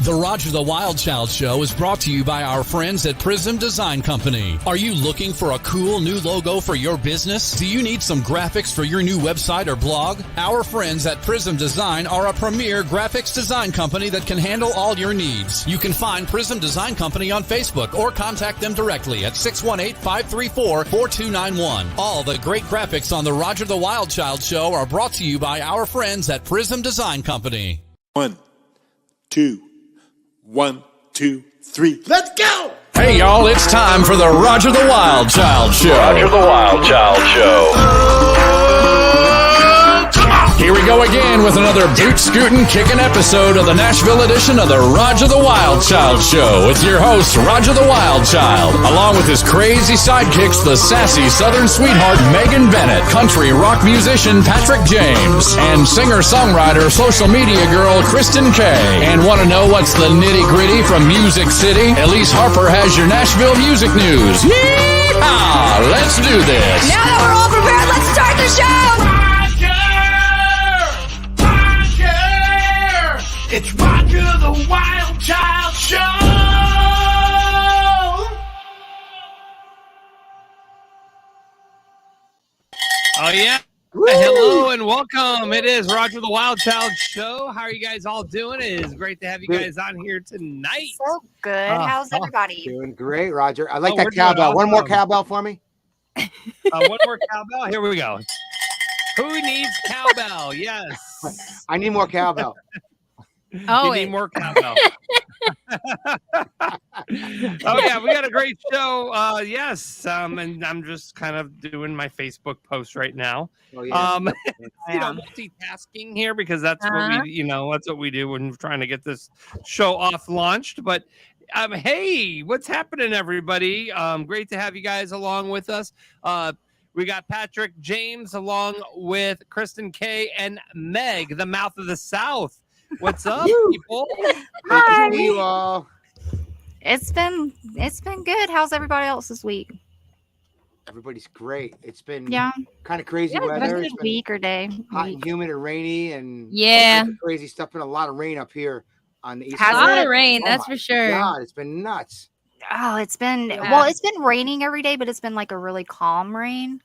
The Roger the Wild Child Show is brought to you by our friends at Prism Design Company. Are you looking for a cool new logo for your business? Do you need some graphics for your new website or blog? Our friends at Prism Design are a premier graphics design company that can handle all your needs. You can find Prism Design Company on Facebook or contact them directly at 618-534-4291. All the great graphics on the Roger the Wild Child Show are brought to you by our friends at Prism Design Company. 1, 2, 1, 2, 3. Let's go! Hey, y'all, it's time for the Roger the Wild Child Show. Roger the Wild Child Show. Here we go again with another boot-scootin' kicking episode of the Nashville edition of the Roger the Wild Child Show with your host, Roger the Wild Child, along with his crazy sidekicks, the sassy Southern sweetheart Megan Bennett, country rock musician Patrick James, and singer-songwriter, social media girl Kristen Kay. And want to know what's the nitty-gritty from Music City? Elise Harper has your Nashville music news. Yeehaw! Let's do this. Now that we're all prepared, let's start the show! It's Roger the Wild Child Show! Oh, yeah. Woo! Hello and welcome. It is Roger the Wild Child Show. How are you guys all doing? It is great to have you guys on here tonight. So good. How's everybody? Doing great, Roger. I like that cowbell. One more cowbell for me. One more cowbell. Here we go. Who needs cowbell? Yes. I need more cowbell. You need more cowbell. Oh yeah, we got a great show. Yes, and I'm just kind of doing my Facebook post right now. Oh, yeah. Multitasking here because that's what we, that's what we do when we're trying to get this show off launched. But hey, what's happening, everybody? Great to have you guys along with us. We got Patrick James along with Kristen Kay and Meg, the mouth of the South. What's up, people? Hi. You all. It's been good. How's everybody else this week? Everybody's great. It's been kind of crazy It's weather. been a It's good been week or day. hot and humid and rainy and all kinds of crazy stuff. Been a lot of rain up here on the east A side. lot of rain, that's my for sure. God, it's been nuts. Oh, it's been it's been raining every day, but it's been like a really calm rain.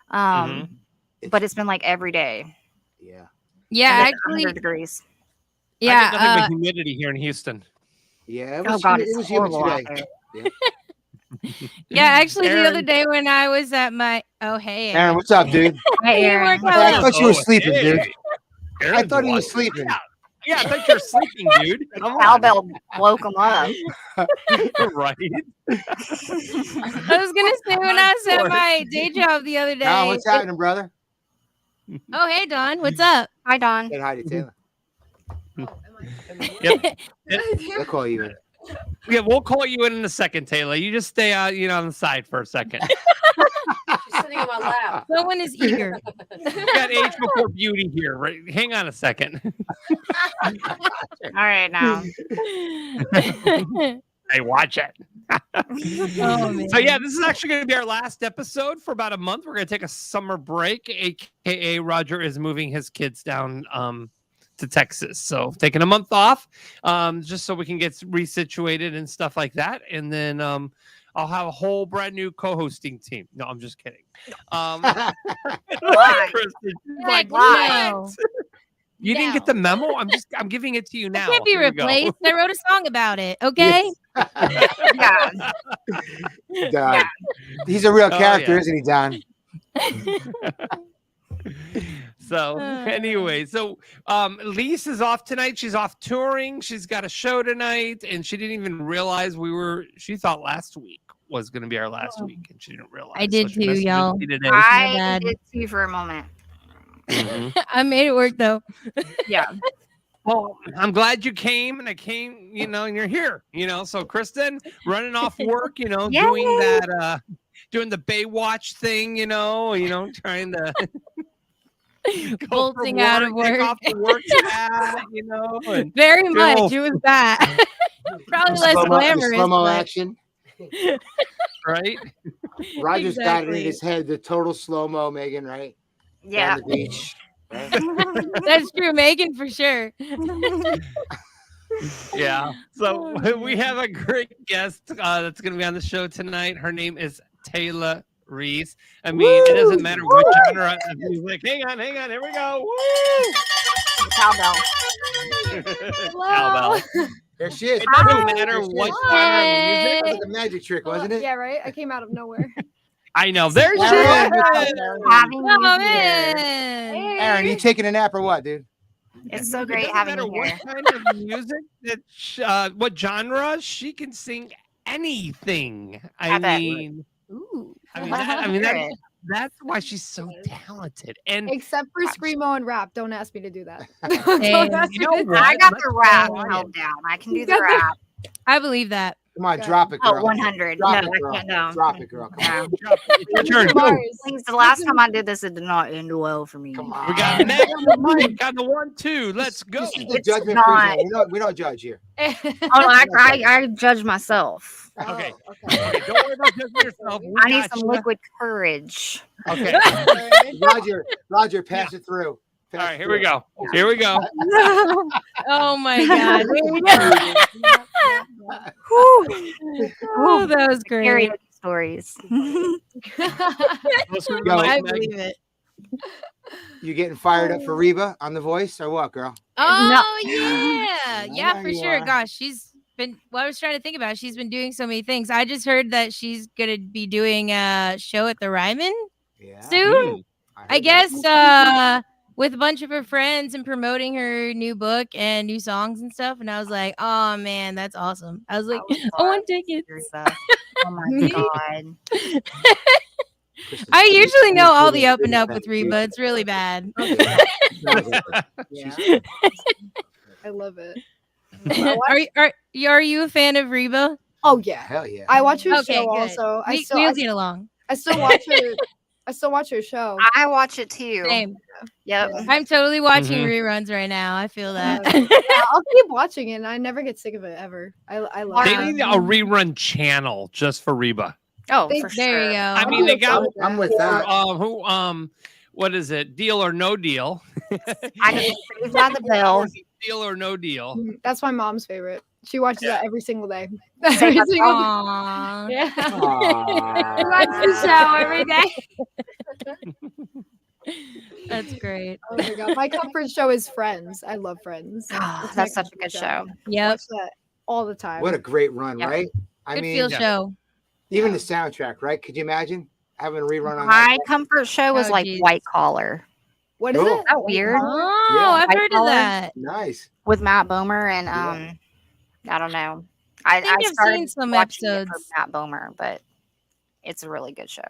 But it's been like every day. Yeah. Yeah, And it's actually 100 degrees. I get nothing but humidity here in Houston. Yeah, Oh God, it it's was humid horrible out today. there. Yeah, actually Aaron. the other day when I was at my Aaron, what's up, dude? Hey, Aaron. I thought you were sleeping, dude. Aaron's I thought he was what? sleeping. Yeah, I thought you were sleeping, dude. Come on. Cowbell woke him up. Right. I was gonna say when I was at my day job the other day. Don, what's happening, brother? Oh, hey Don, what's up? Hi, Don. Say hi to Taylor. Yep. I'll call you in. Yeah, we'll call you in a second, Taylor. You just stay out, on the side for a second. She's sitting on my lap. Someone is eager. We got age before beauty here. Right? Hang on a second. All right, now. Hey, watch it. Oh, man. So yeah, this is actually going to be our last episode for about a month. We're going to take a summer break, aka Roger is moving his kids down to Texas, so taking a month off, just so we can get resituated and stuff like that, and then I'll have a whole brand new co-hosting team. No, I'm just kidding. Why? Like, Why? what? You didn't get the memo? I'm giving it to you now. Can't be Here we go. replaced. I wrote a song about it. Okay. Yeah. Don. He's a real character, yeah. isn't he, Don? So anyway, Lise is off tonight. She's off touring. She's got a show tonight, and she didn't even realize she thought last week was going to be our last week, and she didn't realize. I did too, y'all. I did too for a moment. I made it work though. Yeah. Well, I'm glad you came, and I came, and you're here, So Kristen, running off work, doing that, doing the Baywatch thing, trying to bolting out of work. Take off the work hat, and Very much. It was that. Probably less glamorous. Slow-mo but- action. right? Roger's got it in Exactly. his head, the total slow-mo, Megan, right? Yeah. Down the beach. Right? That's true, Megan, for sure. Yeah. So we have a great guest that's going to be on the show tonight. Her name is Tayla Reese. I mean, it doesn't matter what genre of music. Hang on. Here we go. Woo! Cowbell. Cowbell. There she is. It doesn't matter what genre of music. That was a magic trick, wasn't it? Yeah, right. I came out of nowhere. I know. There she is. Having you Oh, here. man. Aaron, you taking a nap or what, dude? It's so It great doesn't having matter you what here. kind of music what genre, she can sing anything. I bet. mean, Ooh. that's why she's so talented. And Except for screamo and rap. Don't ask me to do that. Hey, Don't ask you me know to do what? I got Let's the rap go on. held down. I can do You the got the- rap. I believe that. Come on, drop it, girl. Oh, 100. Drop No, it, girl. I can't. No. Drop it, girl. Come on. It's your turn. Mars. Things, the last time I did this, it did not end well for me. Come on. We got Meg on the mic on the 1-2. Let's go. This is the It's judgment not. free zone. We don't judge here. Oh, I judge myself. Okay. Oh, Okay, don't worry about judging yourself. We I need got some you. liquid courage. Okay. Roger, pass it through. All right, here we go. Here we go. Oh my god. Oh, that was great. Scary stories. Listen to Yo, the mic, I Meg. believe it. You getting fired up for Reba on The Voice or what, girl? Oh yeah, yeah, There for you sure. are. Gosh, she's been. Well, I was trying to think about it. She's been doing so many things. I just heard that she's gonna be doing a show at the Ryman Yeah. soon. I heard guess with a bunch of her friends and promoting her new book and new songs and stuff. And I was like, oh man, that's awesome. I was like, I want tickets. Oh my god. that. I usually know all the up and up with Reba. It's really bad. Yeah. I love it. Are you a fan of Reba? Oh yeah, Hell yeah. I watch her Okay, show good. also. I We'll get along. still watch her. I still watch her show. I watch it too. Same. Yep. I'm totally watching Mhm. reruns right now. I feel that. Yeah, I'll keep watching it. And I never get sick of it ever. I love They it. need a rerun channel just for Reba. Oh, They- for There sure. you go. I mean, they got I'm with that. what is it? Deal or No Deal? I get Saved by the Bell. Deal or No Deal. That's my mom's favorite. She watches that every single day. Saved Every by the single day. Aww. Yeah. Aw. Watch the show every day. That's great. Oh my god, my comfort show is Friends. I love Friends. Oh, It's my that's such a comfort good show. Yep. Watch that all the time. What a great run, Yeah. right? I Good mean, feel yeah. show. even the soundtrack, right? Could you imagine having a rerun on My that? comfort show was Oh, like geez. White Collar What is Oh. it? Is that weird? Oh, Yeah. I've White heard of collar? that. Nice. with Matt Bomer and Yeah. I don't know. I think I've started seen some watching it for episodes. Matt Bomer, but it's a really good show.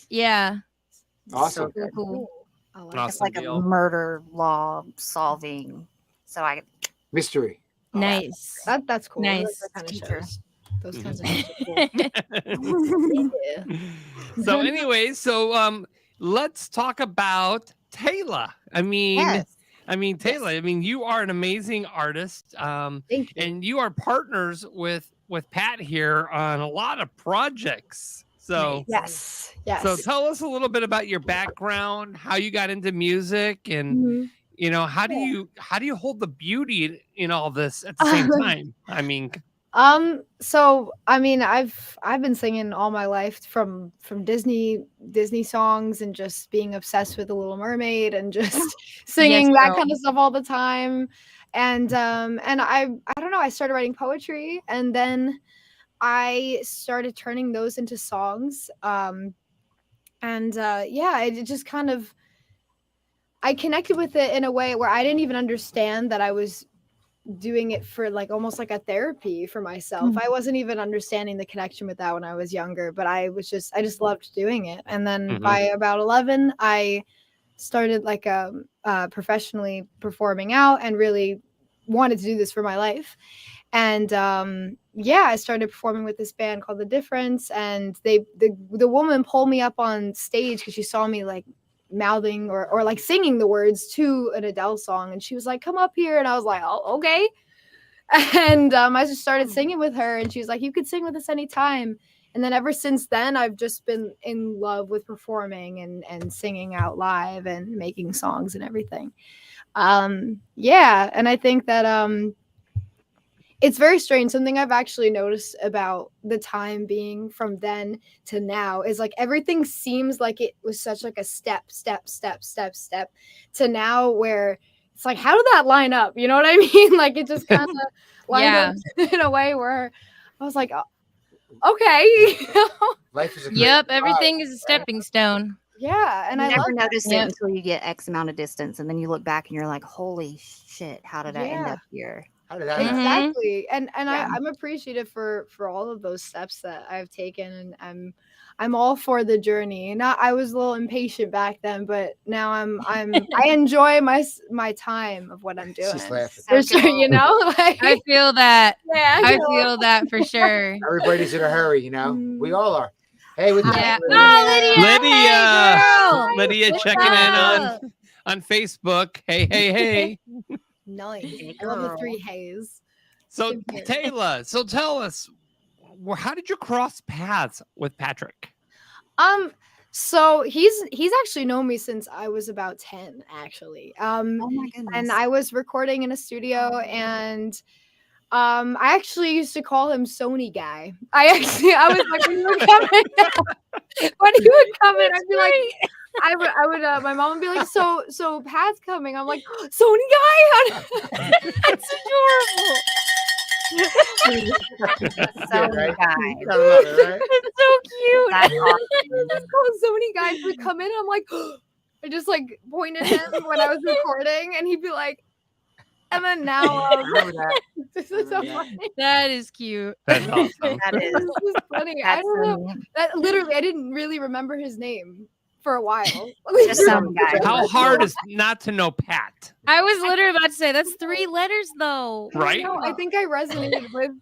Yeah. Awesome. So good. Cool. I like Awesome. It's like deal. a murder law solving. So I Mystery. Nice. That's cool. I like Nice. that kind of Teacher. shows. Those kinds of shows are cool. Yeah. So, anyways, let's talk about Tayla. I mean, Yes. Tayla. I mean, you are an amazing artist, Thank you. and you are partners with Pat here on a lot of projects. So, Yes. Yes. so tell us a little bit about your background, how you got into music, and Mhm. you know, how do you hold the beauty in all this at the same time? I mean, So I mean, I've been singing all my life from Disney songs and just being obsessed with The Little Mermaid and just singing that girl. kind of stuff all the time. And I don't know, I started writing poetry and then I started turning those into songs. Yeah, it just kind of I connected with it in a way where I didn't even understand that I was doing it for like almost like a therapy for myself. I wasn't even understanding the connection with that when I was younger, but I just loved doing it. And then Mhm. by about 11, I started like professionally performing out and really wanted to do this for my life. And I started performing with this band called The Difference, and the woman pulled me up on stage because she saw me like mouthing or like singing the words to an Adele song, and she was like, come up here, and I was like, oh, okay. And I just started singing with her, and she was like, you could sing with us anytime. And then ever since then, I've just been in love with performing and singing out live and making songs and everything. And I think that it's very strange. Something I've actually noticed about the time being from then to now is like everything seems like it was such like a step to now where it's like, how did that line up? You know what I mean? Like it just kind of lined up in a way where I was like, oh, okay. Life is a Yep, everything is a stepping stone. Yeah, and You I never love notice that. it until you get X amount of distance, and then you look back and you're like, "Holy shit! How did I end up here?" How did that happen? Exactly, and Yeah. I'm appreciative for all of those steps that I've taken, and I'm all for the journey. Not I was a little impatient back then, but now I enjoy my time of what I'm doing. She's laughing. For sure, you know. Like, I feel that. yeah, I feel that for sure. Everybody's in a hurry, you know. We all are. Hey, with Yeah. that, Oh, Lydia. Lydia, Hey, girl. Lydia What's checking in up? on Facebook. Hey. nice. I love the 3 hays. So Same here. Tayla, so tell us, how did you cross paths with Patrick? So he's actually known me since I was about 10, actually. Oh my goodness! And I was recording in a studio, and I actually used to call him Sony Guy. I was like, when he would come in, I'd be like, I would my mom would be like, so Pat's coming. I'm like, Sony Guy. That's adorable. So right? guy. I love it, right? It's so cute. That's awesome. I just called Sony Guy would come in. And I'm like, I just like pointed at him when I was recording, and he'd be like, and then now I remember that. this is so Yeah. funny. That is cute. That's awesome. That is. This is funny. I That's don't know. funny. That literally, I didn't really remember his name for a while. Just some guy. How hard is not to know Pat? I was literally about to say that's 3 letters though. Right? No, I think I resonated with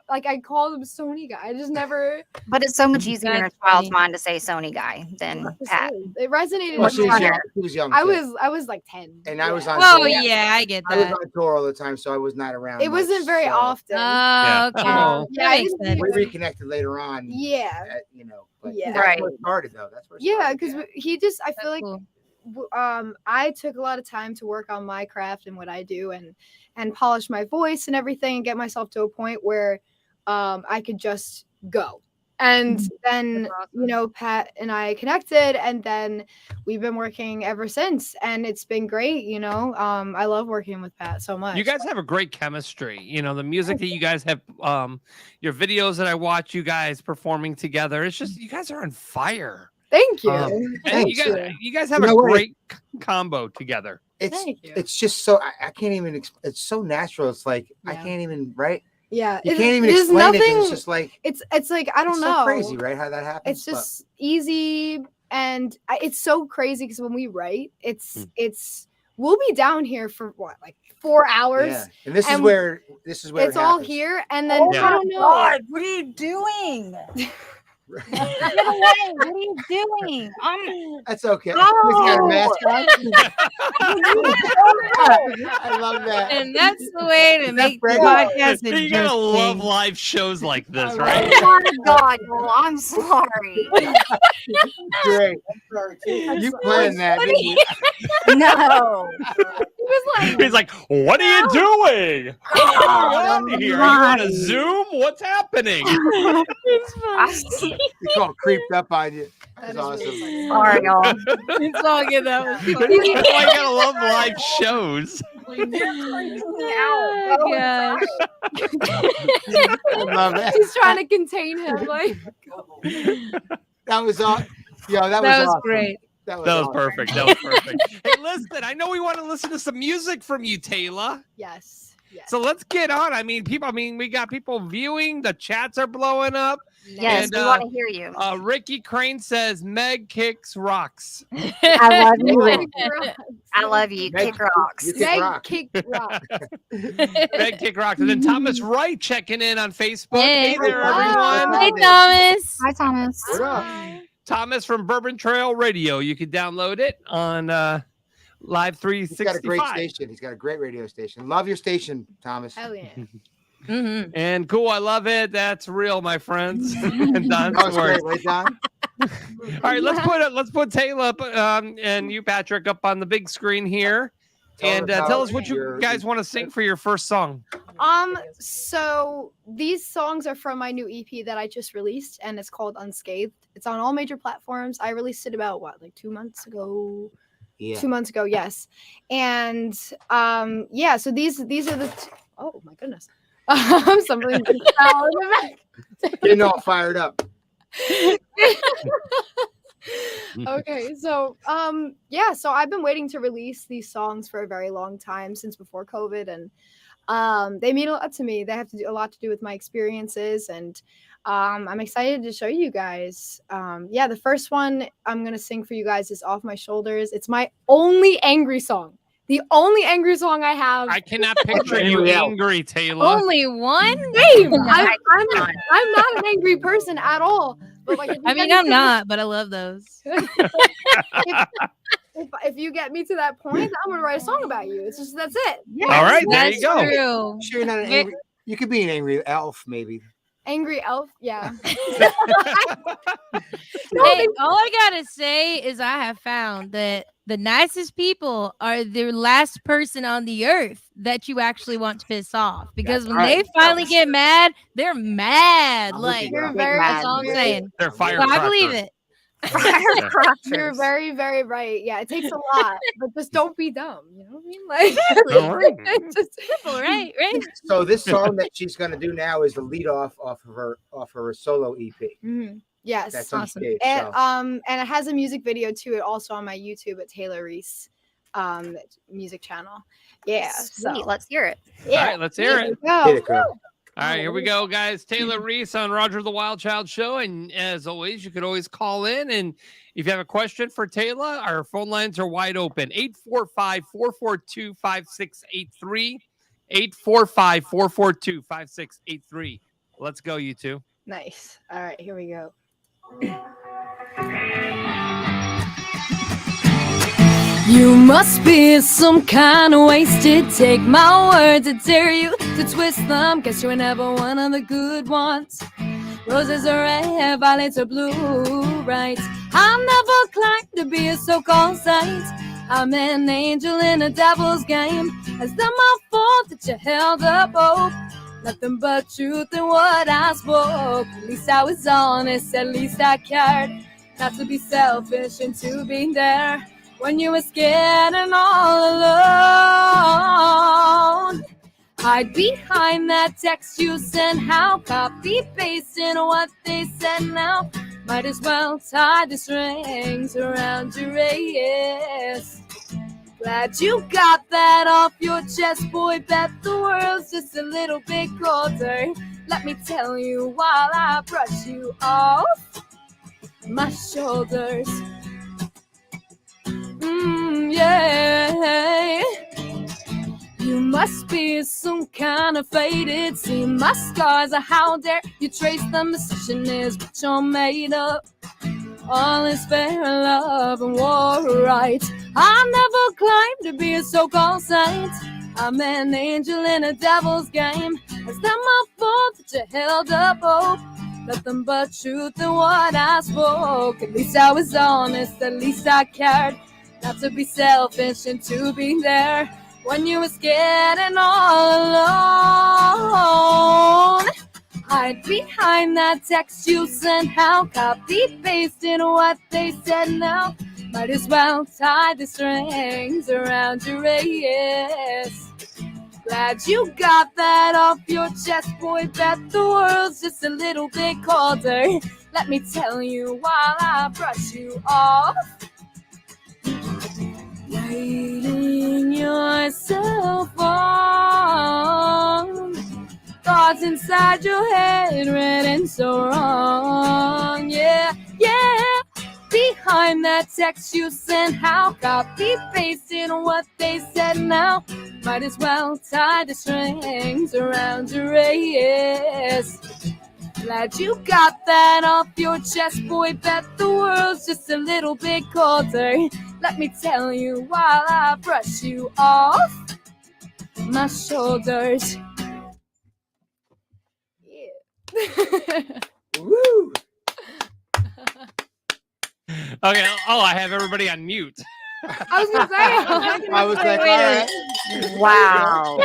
like I called him Sony Guy. I just never. But it's so much easier in a That's child's funny. mind to say Sony guy than Pat. It resonated. Well, with she was me. young. She was young. I too. was like 10. And I was on. Oh tour. yeah, I get I was that. on tour all the time, so I was not around. It wasn't much, very so often. Yeah. Oh, okay. Oh. Yeah, That makes I sense. We reconnected later on. Yeah. You know, but Yeah. that's Right. where it started, though. That's where. It Yeah, started, because he just, I feel That's like cool. I took a lot of time to work on my craft and what I do, and polish my voice and everything, and get myself to a point where I could just go. And then you know, Pat and I connected, and then we've been working ever since, and it's been great. You know, I love working with Pat so much. You guys have a great chemistry. You know, the music that you guys have, your videos that I watch, you guys performing together. It's just you guys are on fire. Thank you. And Thanks. you guys have You a know what? great combo together. Thank you. It's just so I can't even. It's so natural. It's like I Yeah. can't even. Right. Yeah, You it- can't even there's explain it. 'Cause nothing. It's just like It's like I don't it's know. So crazy, right? How that happens. It's just easy, and it's so crazy because when we write, it's we'll be down here for what, like 4 hours. Yeah. And this is and where it's it all happens. here, and then Yeah. I don't know. what are you doing? Get away! What are you doing? That's okay. Oh. He's got a mask on. I love that. And that's the way to make the Brenda? podcast You gotta love interesting. live shows like this, I right? Oh my God! Well, I'm sorry. Great. You planned that, didn't you? No. He was like, He's like, "What are you doing? What's going on here? Are you on a Zoom? What's happening?" It's fun. It's all creeped up on you. That's That is awesome. really Sorry, y'all. It's all good. That was That's funny. why you gotta love live shows. Oh, gosh. I love that. he's trying to contain him. Like, That was all. Yeah, that That was awesome. great. That was awesome. perfect. That was perfect. Hey, listen, I know we want to listen to some music from you, Tayla. yes, yes. So let's get on. I mean, we got people viewing. The chats are blowing up. Yes, And, we want to hear you. Ricky Crane says Meg kicks rocks. I love you. Rick. Meg I love you. Meg- Kick rocks. you kick rock. kick rock. Meg kick rocks. And then Thomas Wright checking in on Facebook. Hey. Hey there, Hi. everyone. Hey, Thomas. Hi, Thomas. What up? Thomas from Bourbon Trail Radio. You can download it on Live He's got a great 365. station. He's got a great radio station. Love your station, Thomas. Hell yeah. Mm-hmm. And cool, I love it. That's real, my friends. And Don's That was words. great, right, Don? All right, let's put Tayla up, and you, Patrick, up on the big screen here. And tell us what you guys want to sing for your first song. So these songs are from my new EP that I just released, and it's called Unscathed. It's on all major platforms. I released it about like 2 months ago. Yeah. 2 months ago, yes. And yeah, so these are the oh my goodness. Somebody just fell in the back. Getting all fired up. Okay, so yeah, so I've been waiting to release these songs for a very long time, since before COVID, and they mean a lot to me. They have to do a lot to do with my experiences, and I'm excited to show you guys. Yeah, the first one I'm gonna sing for you guys is Off My Shoulders. It's my only angry song. The only angry song I have. I cannot picture you angry, Tayla. Only one? Same. I'm not an angry person at all. But like, I mean, I'm not, but I love those. if you get me to that point, I'm gonna write a song about you. It's just that's it. Yeah. All right, there you go. True. Sure, you're not an angry. You could be an angry elf, maybe. Angry elf, yeah. Hey, all I gotta say is I have found that the nicest people are the last person on the earth that you actually want to piss off, because when they finally get mad, they're mad. Like that's all I'm saying. They're fire. So I believe it. You're very, very right. Yeah, it takes a lot, but just don't be dumb. You know what I mean? Like, just simple, right? So this song that she's gonna do now is the lead off of her solo EP. Mm-hmm. Yes, that's awesome. Stage, and it has a music video to it, also on my YouTube at Tayla Reese, music channel. Yeah, Sweet. so Let's hear it. Yeah, all right, let's hear it. Hit it, girl. All right, here we go, guys. Tayla Reese on Roger the Wild Child Show. And as always, you could always call in. And if you have a question for Tayla, our phone lines are wide open. 845-442-5683. 845-442-5683. Let's go, you two. Nice. All right, here we go. You must be some kind of wasted. Take my words, I dare you to twist them. Guess you were never one of the good ones. Roses are red, violets are blue, right? I never claimed to be a so-called saint. I'm an angel in a devil's game. Is that my fault that you held up hope? Nothing but truth in what I spoke. At least I was honest, at least I cared. Not to be selfish and to be there when you were scared and all alone. Hide behind that text you sent, how copy pasting what they said now. Might as well tie the strings around your wrist. Glad you got that off your chest, boy. Bet the world's just a little bit colder. Let me tell you while I brush you off my shoulders. Yeah. You must be some kind of faded. See my scars, how dare you trace them? Decision is what you're made of. All is fair in love and war, right? I never claimed to be a so-called saint. I'm an angel in a devil's game. Is that my fault that you held up hope? Nothing but truth in what I spoke. At least I was honest, at least I cared. Not to be selfish and to be there when you were scared and all alone. Hide behind that text you sent, how copy pasting what they said now. Might as well tie the strings around your wrist. Glad you got that off your chest, boy. Bet the world's just a little bit colder. Let me tell you while I brush you off. Waiting yourself on. Thoughts inside your head, red and so wrong. Yeah, yeah. Behind that text you sent, how copy pasting what they said now. Might as well tie the strings around your wrist. Glad you got that off your chest, boy. Bet the world's just a little bit colder. Let me tell you while I brush you off my shoulders. Woo! Okay. Oh, I have everybody on mute. I was gonna say. I was like, all right. Wow.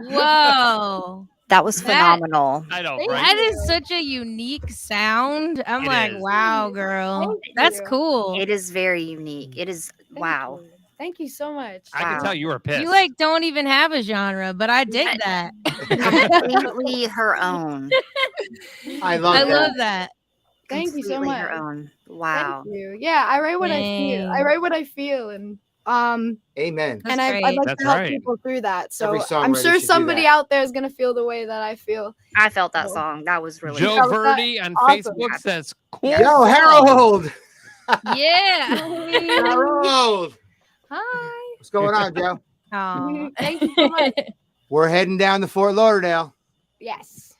Whoa. That was phenomenal. I know, Thank right? That is such a unique sound. I'm It like, is. wow, girl. Thank That's you. cool. It is very unique. It is Thank wow. you. Thank you so much. I can Wow. tell you were pissed. You like don't even have a genre, but I dig that. Completely her own. I love I that. love that. Thank you so Completely much. her own. Wow. Thank you. Yeah, I write what I feel. I Dang. write what I feel, and Amen. That's and I'd great. like That's to help right. people through that. So Every I'm songwriter sure should do somebody that. out there is gonna feel the way that I feel. I felt that Oh. song. That was really Joe That was Verdi on awesome. Facebook says, cool. Yo, song." Harold. Yeah. Harold. Hi. What's going on, Joe? Aw. Thank you so much. We're heading down to Fort Lauderdale. Yes.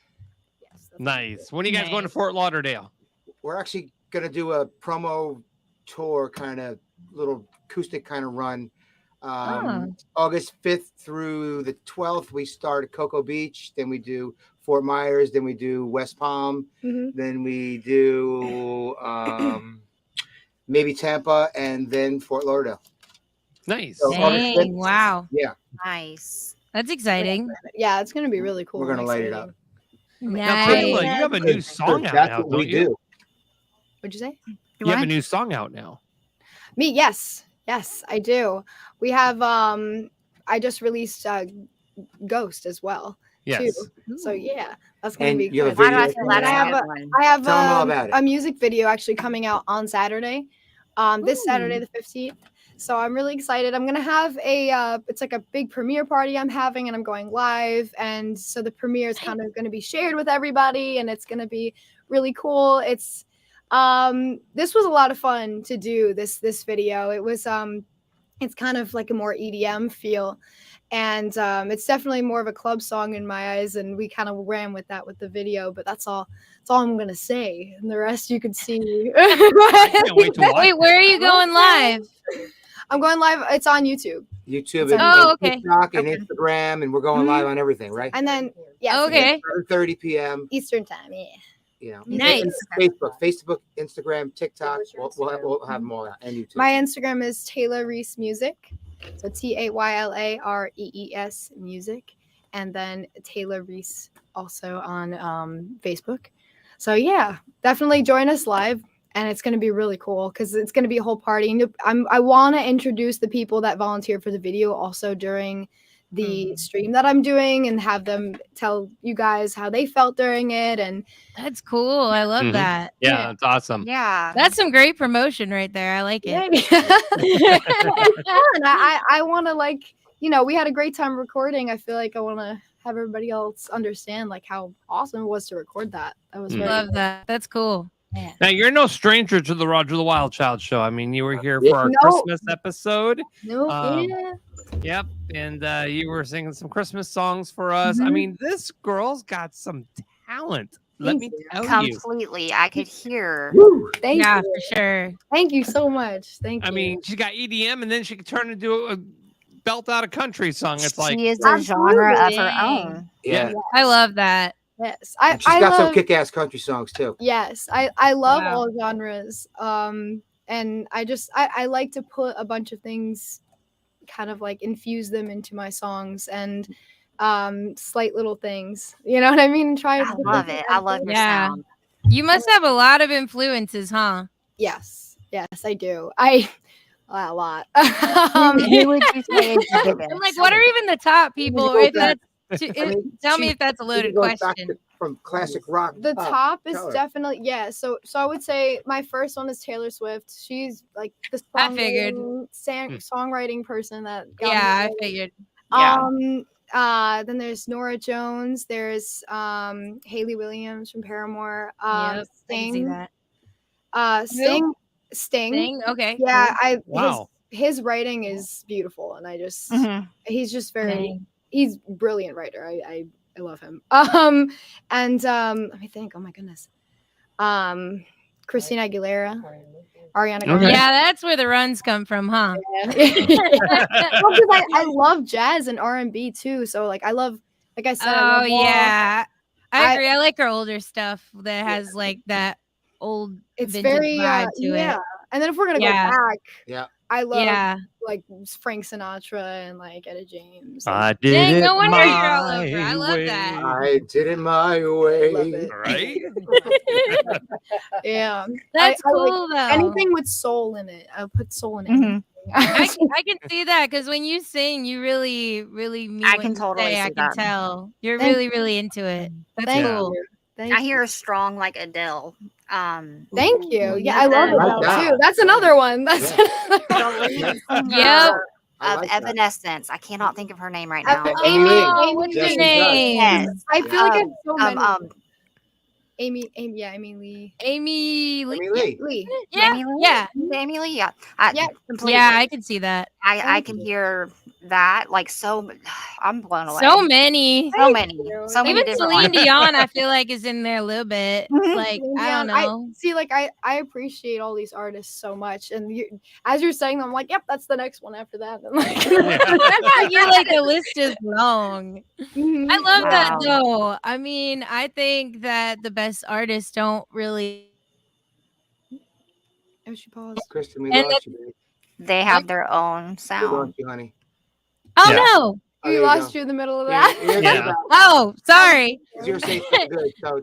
Yes. that's Nice. When are you guys going to Fort Lauderdale? We're actually going to do a promo tour, kind of little acoustic kind of run. August 5th through the 12th, we start at Cocoa Beach. Then we do Fort Myers. Then we do West Palm. Mhm. Then we do maybe Tampa, and then Fort Lauderdale. Nice. So August 5th, Dang, wow. yeah, nice. That's exciting. Yeah, it's gonna be really cool. we're going to and light it up. exciting. Now, Tayla, Nice. you have a new song out That's now, what don't we you? do. What'd you say? You have a new song out now. Me, yes. Yes, I do. We have I just released Ghost as well. Yes. Too. So yeah, that's gonna And be you have a good. Why do I video feel coming that I out? have one? I have Tell 'em all about it. a music video actually coming out on Saturday. This Saturday the 15th. So I'm really excited. I'm gonna have a it's like a big premiere party I'm having, and I'm going live. And so the premiere is kind of gonna be shared with everybody, and it's gonna be really cool. It's this was a lot of fun to do this video. It was it's kind of like a more EDM feel. And it's definitely more of a club song in my eyes, and we kind of ran with that with the video. But that's all I'm gonna say, and the rest you can see. I can't wait to watch Wait, it. where are you going live? I'm going live. It's on YouTube, YouTube It's and, on- Oh, and okay. TikTok and Instagram, and we're going live on everything, right? and then yes, Okay. 7:30 p.m. Eastern time. Yeah. You know, Nice. and Facebook, Instagram, TikTok. We'll have them all out, and YouTube. My Instagram is Tayla Reese Music, so TaylaRees Music, and then Tayla Reese also on Facebook. So yeah, definitely join us live, and it's going to be really cool because it's going to be a whole party. And I want to introduce the people that volunteer for the video also during the stream that I'm doing, and have them tell you guys how they felt during it. And That's cool. I love Mhm. that. Yeah, that's awesome. Yeah. That's some great promotion right there. I like it. And I want to, like, we had a great time recording. I feel like I want to have everybody else understand like how awesome it was to record that. That was very Love that. That's cool. Now, you're no stranger to the Roger the Wild Child show. I mean, you were here for our No. Christmas episode. no Yeah. Yep. And you were singing some Christmas songs for us. I mean, this girl's got some talent. Let me tell you. Completely. I could hear. Thank Yeah, you. for sure. Thank you so much. Thank you. I mean, she's got EDM, and then she could turn into a belt out a country song. It's like, She is a genre of her Absolutely. own. Yeah, I love that. yes, and she's got some kick-ass country songs too. Yes, I love Wow. all genres. And I like to put a bunch of things, kind of like infuse them into my songs, and slight little things. You know what I mean? Try. I love it. I love your Yeah. sound. You must have a lot of influences, huh? Yes, I do. A lot. Who would you say is the biggest? I'm like, what are even the top people? go If back- that's I mean, tell me she- if that's a loaded She goes back question. to- from classic rock. The top is tell her. definitely So I would say my first one is Taylor Swift. She's like the I figured. songwriting person that got Yeah, I me figured. Then there's Nora Jones. There's Hayley Williams from Paramore. Yep, I can see Sting. that. Sting. Thing? Okay. Yeah, wow. his writing is beautiful, and he's just very Dang. he's a brilliant writer. I love him. And let me think. Oh my goodness. Christina Aguilera, Ariana Grande. Okay. Yeah, that's where the runs come from, huh? Well, 'cause I love jazz and R&B too. So like I love, like I said. I Oh love Wall. yeah. I I- agree. I like her older stuff that has like that old It's vintage very vibe to yeah. it. And then if we're gonna Yeah. go back, Yeah. I love Yeah. like Frank Sinatra and like Etta James. I did Dang, it no wonder my you're all over. I love way. that. I did it my way. Love it. Right? Yeah, That's I like cool though. anything with soul in it. I'll put soul in it. Mhm. I can see that because when you sing, you really mean I what can you totally say. see I can that. tell you're Thank really into it. That's Thank cool. you. Thank I you. hear a strong like Adele. Thank you. Yeah, I love Like Adele that. too. That's another one. That's the lead singer Yep. I of like that. Evanescence. I cannot think of her name right now. Amy Lee. Oh, what's Yes, her she does. name? Yes. I feel like I have so Um, many. Amy Lee. Amy Lee. Amy Lee. Lee. Yeah, Amy Lee? yeah, Amy Lee, yeah. Yeah. Completely. yeah. I can see that. I can hear that like so. I'm blown away. So many. so many, you. so many Even different Celine ones. Dion, I feel like is in there a little bit. Mhm. Like Celine I don't Dion, know. see, like I appreciate all these artists so much, and as you're saying them, I'm like, yep, that's the next one after that. And like, I feel like the list is long. Mhm. I love that Wow. though. I mean, I think that the best artists don't really. Oh, she paused. Kristen, we And lost you, baby. They have their own We sound. lost you, honey. Oh Yeah. no! Oh, there You you lost go. you in the middle of Yeah, that. you're good Yeah. about it. Oh, sorry. You were saying something good. So,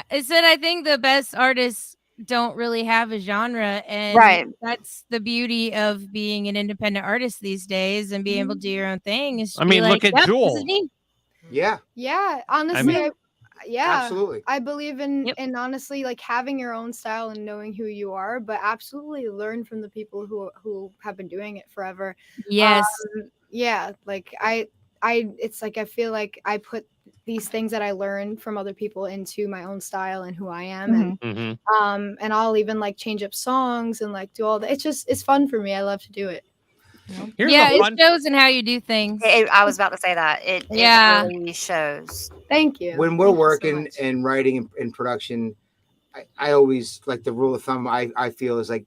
I said I think the best artists don't really have a genre, and Right. that's the beauty of being an independent artist these days and being able to do your own thing. Is to I be mean, like, look at "Yep, this Jewel. is me." yeah, Yeah, honestly, mean- yeah, absolutely. I believe in Yep. in honestly like having your own style and knowing who you are, but absolutely learn from the people who have been doing it forever. Yes. Yeah, like I it's like I feel like I put these things that I learned from other people into my own style and who I am, Mhm. and I'll even like change up songs and like do all that. It's fun for me. I love to do it. Here's Yeah, a fun. it shows in how you do things. I was about to say that it Yeah. really shows. Thank you. When Thank we're you so working much. and writing and production, I always like the rule of thumb I feel is like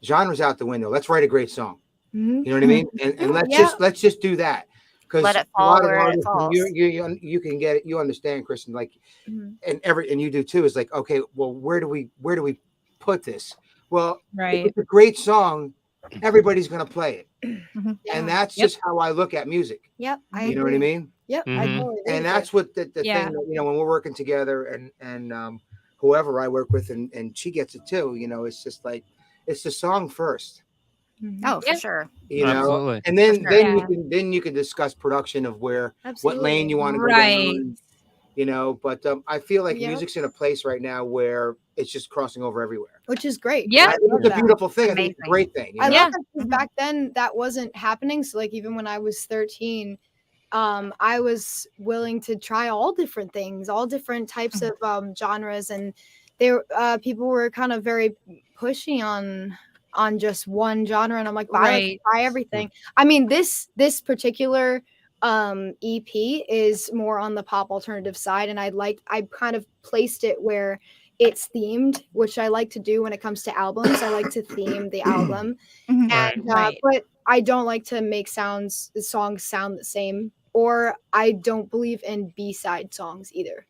genre's out the window. Let's write a great song. Mhm. You know what I mean? And let's just do that. Because Let it a fall lot of where it artists, falls. you can get it, you understand, Kristen, like Mhm. and you do too, is like, okay, well, where do we put this? Well, if Right. it's a great song, everybody's gonna play it. Yeah. And that's Yep. just how I look at music. Yep, I You know what I agree. mean? Yep, I Mhm. totally agree And with that's what the Yeah. thing that, when we're working together and whoever I work with and she gets it too, it's just like it's the song first, you. Mhm. Oh, for Yeah. sure. you know, Absolutely. and then sure. then you can discuss production of what Absolutely. lane you want to go Right. down, but I feel like Yep. music's in a place right now where it's just crossing over everywhere. Which is great. Yeah. I I think love it's a that. beautiful thing. I think it's a Amazing. great thing. I Yeah. love that because back then that wasn't happening. So like even when I was 13, I was willing to try all different things, all different types of genres, and people were kind of very pushy on just one genre, and I'm like, but I like to Right. try everything. I mean, this particular EP is more on the pop alternative side, and I kind of placed it where it's themed, which I like to do when it comes to albums. I like to theme the album, Mhm. and Right. but I don't like to make songs sound the same, or I don't believe in B-side songs either.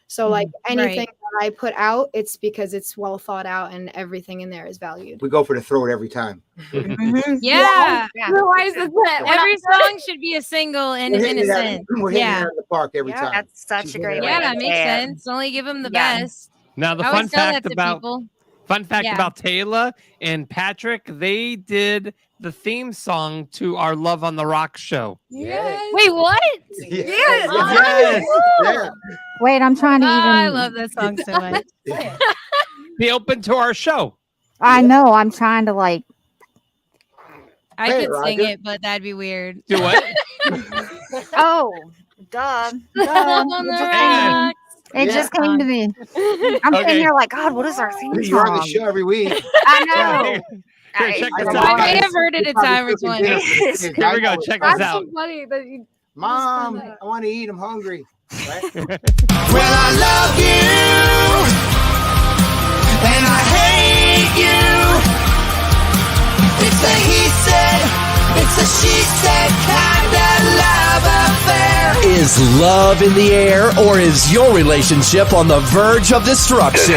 So like anything Right. that I put out, it's because it's well thought out and everything in there is valued. We go for the throat every time. Yeah. Yeah. Otherwise, that's it. Every song should be a single in We're a hitting it out- sense. we're hitting it Yeah. out of the park every Yeah, time. That's such She's a hitting great it way. Yeah, to that makes say it. sense. Only give them the Yeah. best. Now the I fun always tell that fact to about people. Fun fact Yeah. about Tayla and Patrick, they did the theme song to our Love on the Rock show. Yes. Wait, what? Yes. Yes. Yeah. Wait, I'm trying to Oh, even. I love that song so much. They opened to our show. I know. I'm trying to like. I Hey, could sing Roger. it, but that'd be weird. Do what? Oh, duh. Love on the Hang on. rocks. It Yeah. just came to me. I'm Okay. sitting here like, God, what is our theme You're on the song? show every week. I Yeah, know. here, check I this know. I out. may have heard it a time or Probably 20. cooking dinner. Here we go. Check this That's out. so funny that you. Mom, that. I want to eat. I'm hungry. Right? Well, I love you, and I hate you. It's a he said, it's a she said kind of love affair. Is Is love in the air, or is your relationship on the verge of destruction?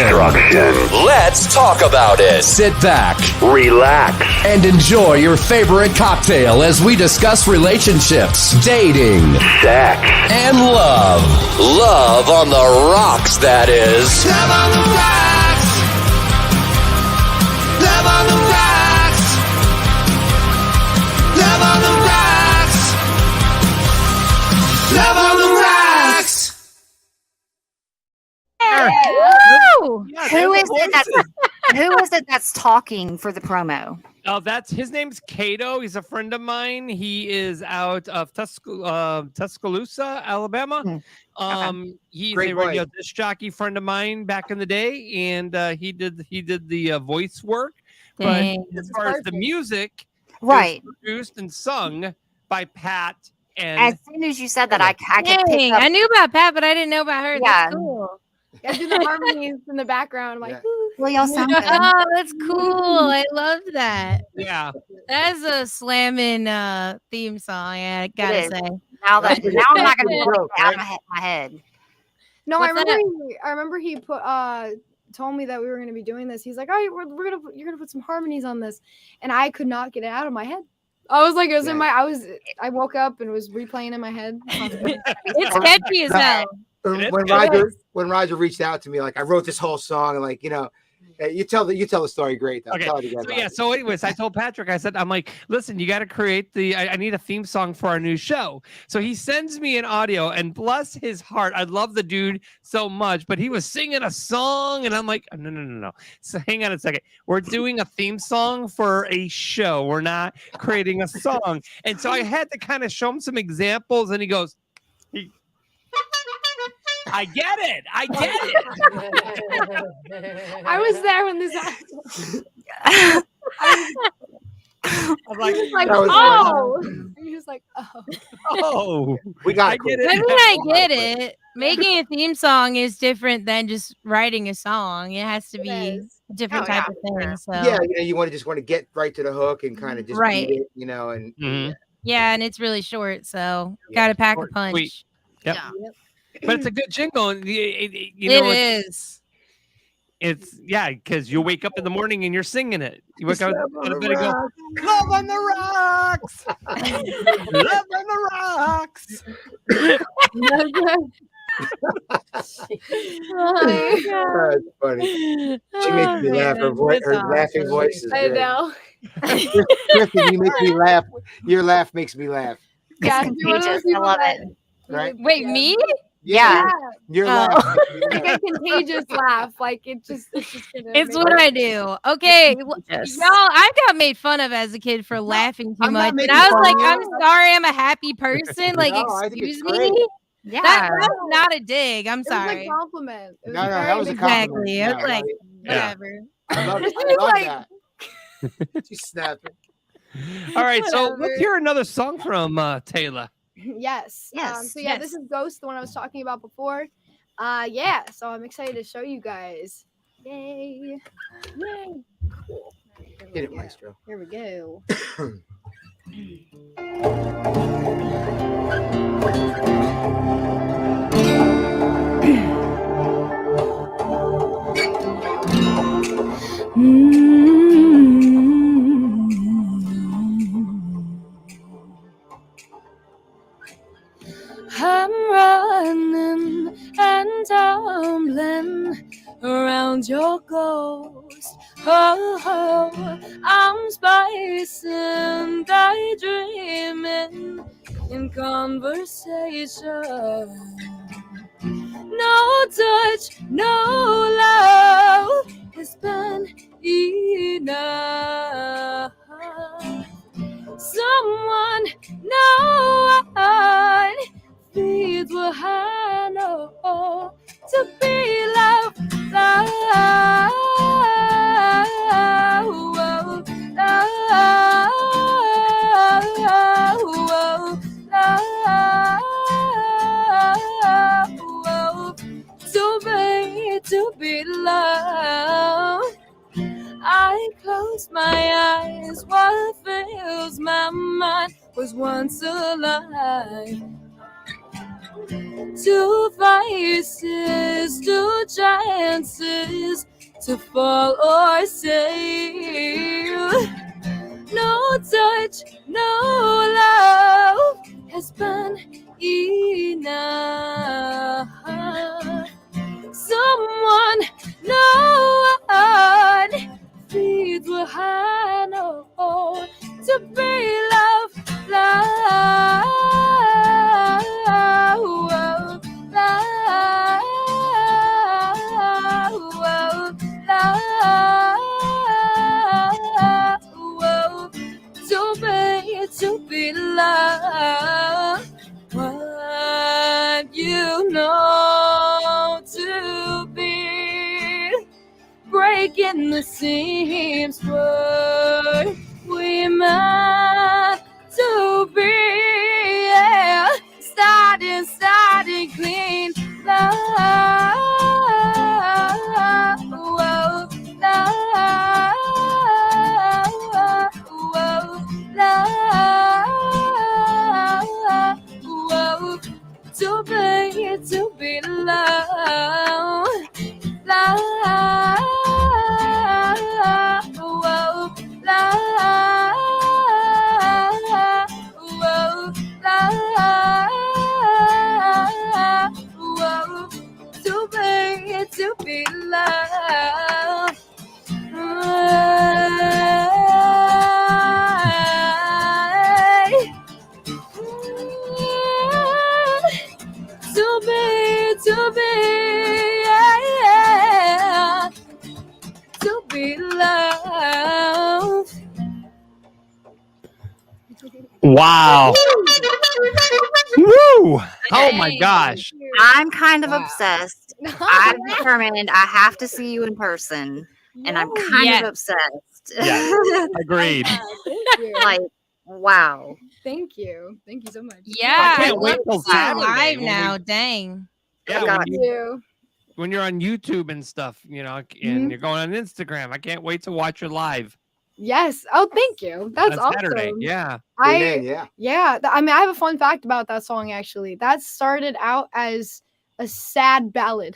Let's talk about it. Sit back, Relax. and enjoy your favorite cocktail as we discuss relationships, dating, Sex. and love. Love on the rocks, that is. Love on the rocks. Love on the rocks. Love on the rocks. Love on the rocks. Woo! Who is it that's talking for the promo? Oh, that's his name's Cato. He's a friend of mine. He is out of Tuscaloosa, Alabama. He's Great a radio voice. disc jockey friend of mine back in the day, and he did the voice work. Dang. But as far as the music, it was Right. produced and sung by Pat. And As soon as you said that, I could pick Dang, up. I knew about Pat, but I didn't know about her. Yeah. That's cool. I do the harmonies in the background. I'm like, "Ooh." Well, y'all sound good. Oh, that's cool. I love that. yeah, That's a slamming theme song. I gotta is. say. Now I'm not going to be able to Broke, get it out right? of my head. No, What's I remember he put told me that we were gonna be doing this. He's like, "All right, you're gonna put some harmonies on this," and I could not get it out of my head. I was like, it was in my. I woke up and was replaying in my head. It's catchy as hell. When Roger reached out to me, like I wrote this whole song, and like you tell the story great though. Okay. Tell it again. So, so anyways, I told Patrick, I'm like, listen, you got to create I need a theme song for our new show. So he sends me an audio, and bless his heart, I love the dude so much, but he was singing a song, and I'm like, no. So hang on a second. We're doing a theme song for a show. We're not creating a song. And so I had to kind of show him some examples, and he goes, I get it. I was there when this happened. I'm like, He was like, That was oh. And he was like, oh. oh, We got I it. get I it. mean, I get it. Making a theme song is different than just writing a song. It has to It be is. a different type of thing. So Yeah, you want to get right to the hook and kind of just Right. beat it, and Mhm. yeah, and it's really short, so Yeah. gotta pack a Short, punch. sweet. Yep. Yeah. But it's a good jingle. And you It know, is. it's because you wake up in the morning and you're singing it. You wake up out of bed and go, Love on the rocks. Love on the rocks. That's funny. She makes me laugh. Her laughing voice is I great. know. Kristen, you make me laugh. Your laugh makes me laugh. Yeah, It's you're one of those contagious. I people love that- it. Right? Wait, me? Yeah. Your Oh. laugh. makes me Like laugh. a contagious laugh. Like it's just gonna It's make what it- I do. Okay, Yes. y'all, I got made fun of as a kid for laughing too I'm not much. And making I was fun like, of you. I'm sorry, I'm a happy person. Like, No, I think it's excuse great. me? Yeah. That's not a dig. I'm It was a sorry. compliment. It was No, very that was a big compliment. Exactly. Yeah, It's like, Yeah. whatever. I love it. It's I love like- that. She's snapping. All right, so let's Whatever. hear another song from Tayla. Yes. Yes, So yeah, yes. this is Ghost, the one I was talking about before. Yeah. So I'm excited to show you guys. Yay! Yay! Cool. Hit it, Maestro. Here we go. I'm running and tumbling around your ghost. Oh, I'm spicing, daydreaming in conversation. No touch, no love has been enough. Someone, no one feeds what I know to be loved. To be loved. I close my eyes. What fills my mind was once alive. Two vices, two chances to fall or sail. No touch, no love has been enough. Someone, no one, feet will hide no to be loved, love, to be loved. What you know to be breaking the seams, what we meant to be, yeah. Starting clean, love, love, love, to be loved, love, to be loved. To be, yeah, to be loved. Wow. Woo! Oh my gosh. I'm kind of obsessed. I'm determined I have to see you in person, and I'm kind of obsessed. Yeah, agreed. Like, wow. Thank you so much. Yeah, I can't wait till Saturday live when now. we- Dang. Yeah, Thank you. when you're on YouTube and stuff, you know, and you're going on Instagram. I can't wait to watch you live. Yes. Oh, thank you. That's on awesome. Saturday. Yeah. I mean, I have a fun fact about that song actually. That started out as a sad ballad.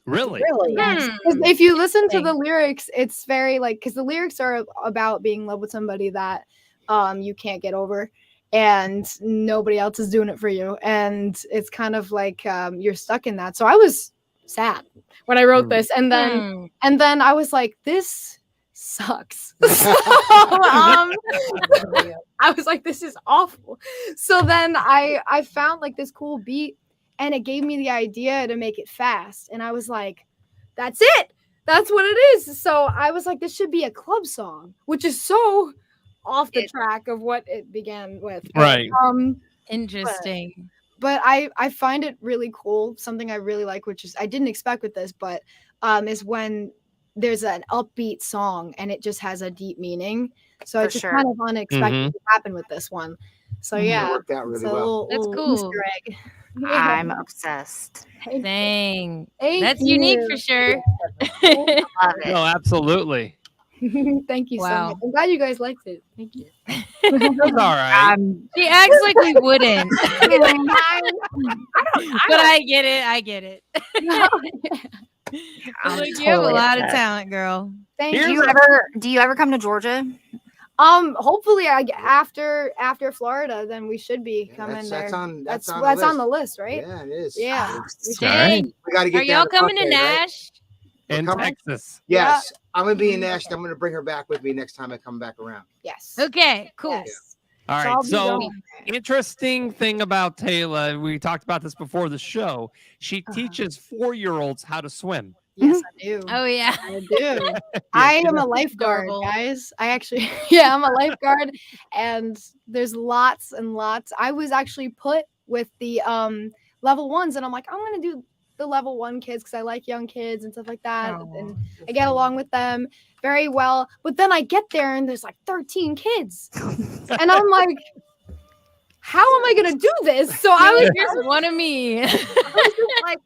Really? Yes. 'Cause if you listen to the lyrics, it's very like, because the lyrics are about being in love with somebody that you can't get over, and nobody else is doing it for you, and it's kind of like you're stuck in that. So I was sad when I wrote this, and then I was like, this sucks. So, I was like, this is awful. So then I found like this cool beat, and it gave me the idea to make it fast, and I was like, that's it, that's what it is. So I was like, this should be a club song, which is so off the track of what it began with. Right. Interesting. But I find it really cool. Something I really like, which is I didn't expect with this, but is when there's an upbeat song and it just has a deep meaning. So it's just kind of unexpected to happen with this one. So yeah, It worked out really it's a well. That's little cool. Easter egg. I'm obsessed. Dang. Thank That's unique you. for sure. Love it. No, absolutely. Thank you so Wow. much. I'm glad you guys liked it. Thank you. It's all right. She acts like we wouldn't. I But I get it. I get it. I'm Like, you have a totally lot of obsessed. talent, girl. Thank Here's you. Do you ever come to Georgia? Hopefully after Florida, then we should be coming that's there. on- that's on that's the on the list, right? Yeah, it is. Yeah. we should. Dang. We got to get Are y'all down coming to Buckhead, right? Nash? In coming? Texas. Yes, I'm gonna be in Nash. I'm gonna bring her back with me next time I come back around. Yes. Okay, cool. Yes. All So I'll right. be So going. interesting thing about Tayla, we talked about this before the show. She teaches 4-year-olds how to swim. Yes, I do. Oh yeah. I do. I am a lifeguard, Adorable. guys. I actually, yeah, I'm a lifeguard, and there's lots and lots. I was actually put with the level ones, and I'm like, I'm gonna do the level 1 kids because I like young kids and stuff like that, and I get along with them very well. But then I get there, and there's like 13 kids, and I'm like, how am I gonna do this? So I was Here's one of me. I was just like,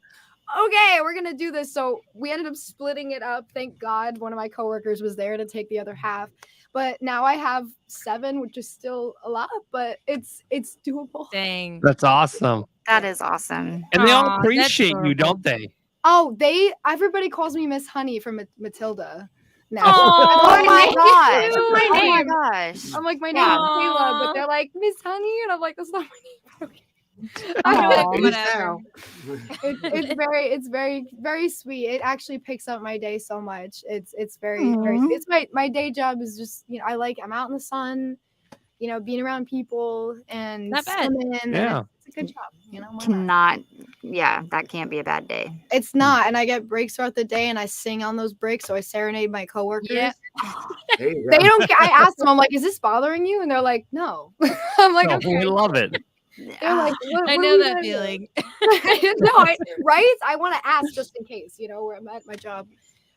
okay, we're gonna do this. So we ended up splitting it up. Thank God one of my coworkers was there to take the other half. but now I have 7, which is still a lot, but it's doable. Dang. That's awesome. That is awesome. And they all Aw, that's appreciate you, adorable. don't they? Oh, everybody calls me Miss Honey from Matilda. Now. Oh my gosh. That's my Oh my name. gosh. I'm like, my Yeah. name's Tayla, but they're like Miss Honey, and I'm like, that's not my name. Aw. It is now. It's very sweet. It actually picks up my day so much. It's very sweet. It's my day job is just, I'm out in the sun, being around people and Not bad. swimming, and Yeah. it's a good job. Why not? Cannot. Yeah, that can't be a bad day. It's not, and I get breaks throughout the day, and I sing on those breaks, so I serenade my coworkers. Yeah. There you They go. don't care. I asked them, I'm like, is this bothering you? And they're like, no. I'm like, No, okay. we love it. They're like, what I are know we that gonna do? feeling. Right? I want to ask just in case, where I'm at my job.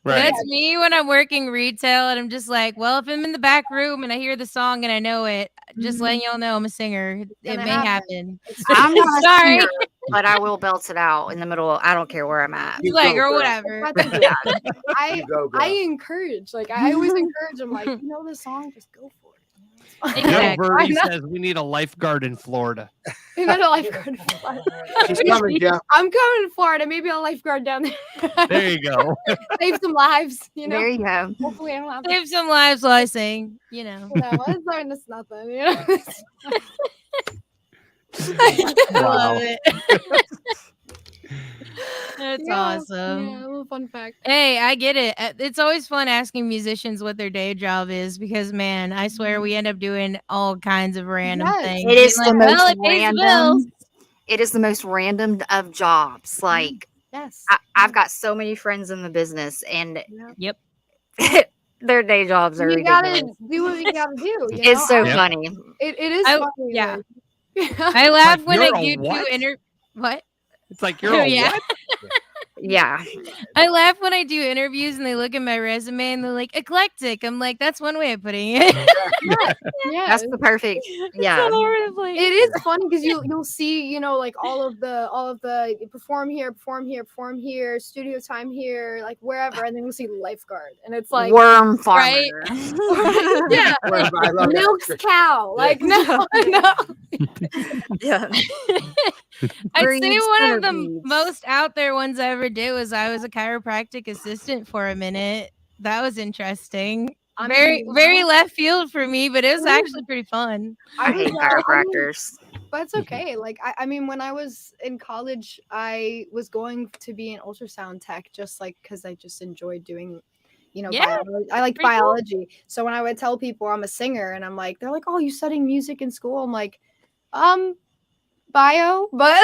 Right. That's me when I'm working retail, and I'm just like, well, if I'm in the back room and I hear the song and I know it, just letting y'all know I'm a singer. It gonna may happen. happen. I'm not Sorry. a singer, but I will belt it out in the middle. I don't care where I'm at. He's like, go, or girl. whatever. Yeah. I You go, girl. I encourage, I always encourage them, like, the song, just go for it. It's fine. Joe Exactly. Birdie I know. says we need a lifeguard in Florida. Maybe a lifeguard in Florida. She's coming, Joe. I'm coming to Florida. Maybe a lifeguard down there. There you go. Save some lives, There you go. Hopefully I don't have to. Save some lives while I sing, No, it's learn this nothing, I Wow. love it. That's Yeah, awesome. Yeah, a little fun fact. Hey, I get it. It's always fun asking musicians what their day job is because, man, I swear we end up doing all kinds of random Yes. things. It is Being the like, most well, it pays the bills. random. It is the most random of jobs. Like Yes. I've got so many friends in the business, and Yep. their day jobs are You ridiculous. gotta do what you gotta do. It's so Yeah. funny. It is I- funny. yeah. like- I laugh Like, when you're I a do what? what? It's like you're a Yeah. what? Yeah. I laugh when I do interviews and they look at my resume and they're like eclectic. I'm like, that's one way of putting it. yeah. That's the perfect. Yeah. It's all over the place. It is funny because you'll see, like all of the perform here, studio time here, like wherever, and then you'll see lifeguard, and it's like Worm farmer. right? yeah, Whatever, I love that. milks cow, like no. Yeah. I'd Green say one of the centipedes. most out there ones I ever did was I was a chiropractic assistant for a minute. That was interesting. I Very, mean, very left field for me, but it was actually pretty fun. I hate chiropractors. But it's okay. Like I mean, when I was in college, I was going to be an ultrasound tech, just like because I just enjoyed doing, Yeah, biology. I like pretty cool. biology. So when I would tell people I'm a singer, and I'm like, they're like, "Oh, you studying music in school?" I'm like, bio, but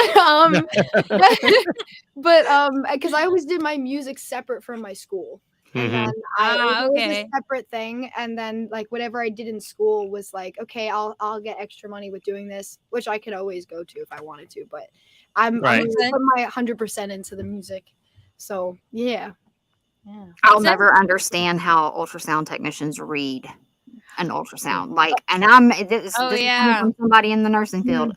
because I always did my music separate from my school. And then it was always okay. a separate thing, and then like whatever I did in school was like, okay, I'll get extra money with doing this, which I could always go to if I wanted to, but I'm Right. gonna put my 100% into the music. So yeah. I'll never understand how ultrasound technicians read an ultrasound. Like, and this is coming yeah. from somebody in the nursing field.